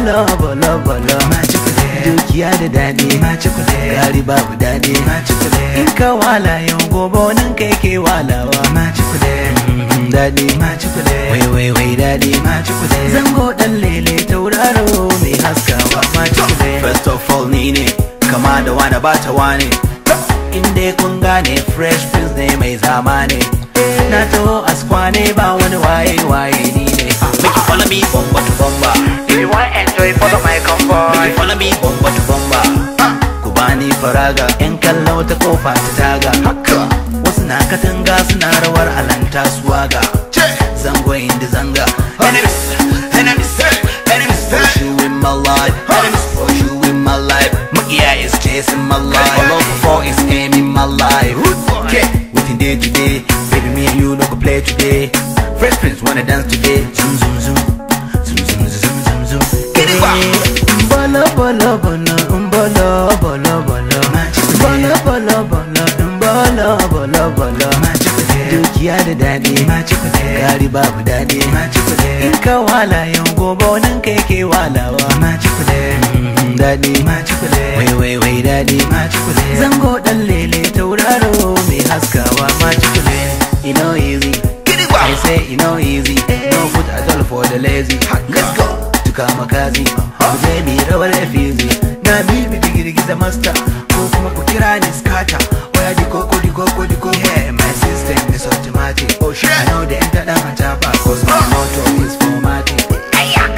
bolo bolo bolo dukiya da daɗi gari babu daɗi in ka wala yau gobe nan kai ke walawa daɗi wai wai daɗi zango ɗan lele tauraro mai haskawa First of all ni ne kama da wani bata wane inda kun gane fresh prince ne mai zamane na taho askwane ba wani waye waye ni ne make you follow me bomba to bomba if you want enjoy follow my convoy make you follow me bomba to bomba ku bani faraga yan kallo ta kofa ta taga wasu na katanga suna rawar alanta suwaga zango inda zanga enemies push you in my life enemies push you in my life Makia is chasing my life all over for is aiming my life okay within day today baby me and you no go play today fresh prince wanna dance today zoom zoom zoom zoom zoom zoom zoom zoom get it back bolo bolo bolo bolo bolo bolo bolo bolo bolo bolo bolo dukiya da daɗi gari babu daɗi in ka wala yau gobe nan kai ke walawa daɗi wai wai daɗi zango ɗan lele tauraro mai haskawa you know easy I say you know easy no put a doll for the lazy let's go tuka makazi kuje mi rawar efizi na bibi digirgiza master ko kuma ku kira ni skata waya diko yeah my system is automatic oh shit I know the enter down and tap cause my motor is formatting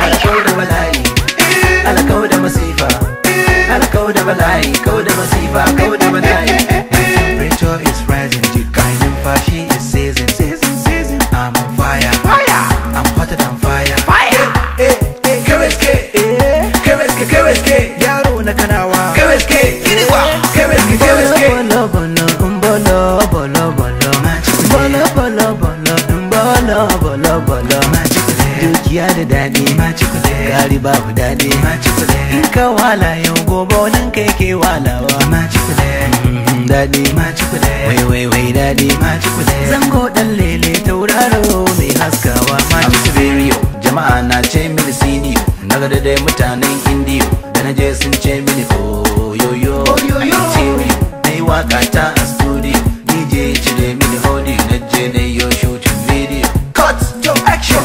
ala kauda balai ala kauda masifa ala kauda balai kauda masifa kauda balai temperature is rising jikai numfashi is season I'm on fire I'm hotter than fire keweske yaro na kanawa keweske kiriwa keweske bolo bolo bolo bolo bolo dukiya da daɗi gari babu daɗi in ka wala yau gobe nan kai ke walawa daɗi wai wai daɗi zango ɗan lele tauraro mai haskawa Amsibirio jama'a na ce mini senior naga da dai mutanen indiyo da na je sun ce mini oyoyo interior na yi waka ta a studio DJ cire mini audio na je na yo shooting video cut your action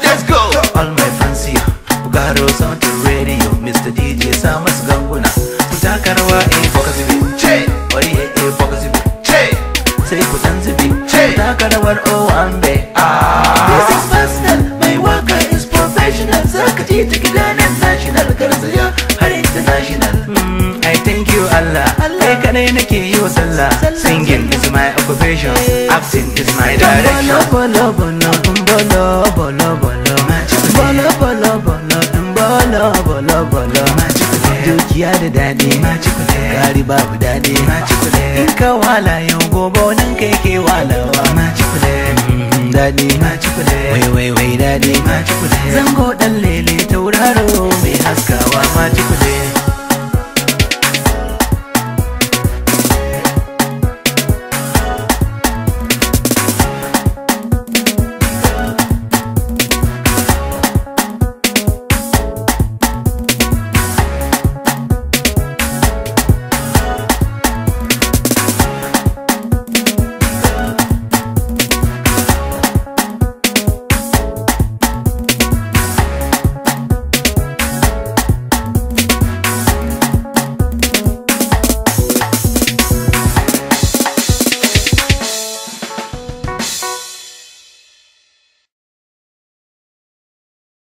let's go all my fancy bugaro sound to radio Mr. DJ sa masu ganguna ku taka rawa focus it che bari focus it che sai ku dan zubi che taka rawar Owambe this is personal my waka is professional zaka ji ta gidanen national garzaya har international I thank you Allah kai kadai nake yi wa sallah singing is my occupation acting is my direction bolo bolo bolo bolo bolo bolo bolo bolo bolo dukiya da daɗi gari babu daɗi in ka wala yau gobe nan kai ke walawa daɗi wai wai daɗi zango ɗan lele tauraro mai haskawa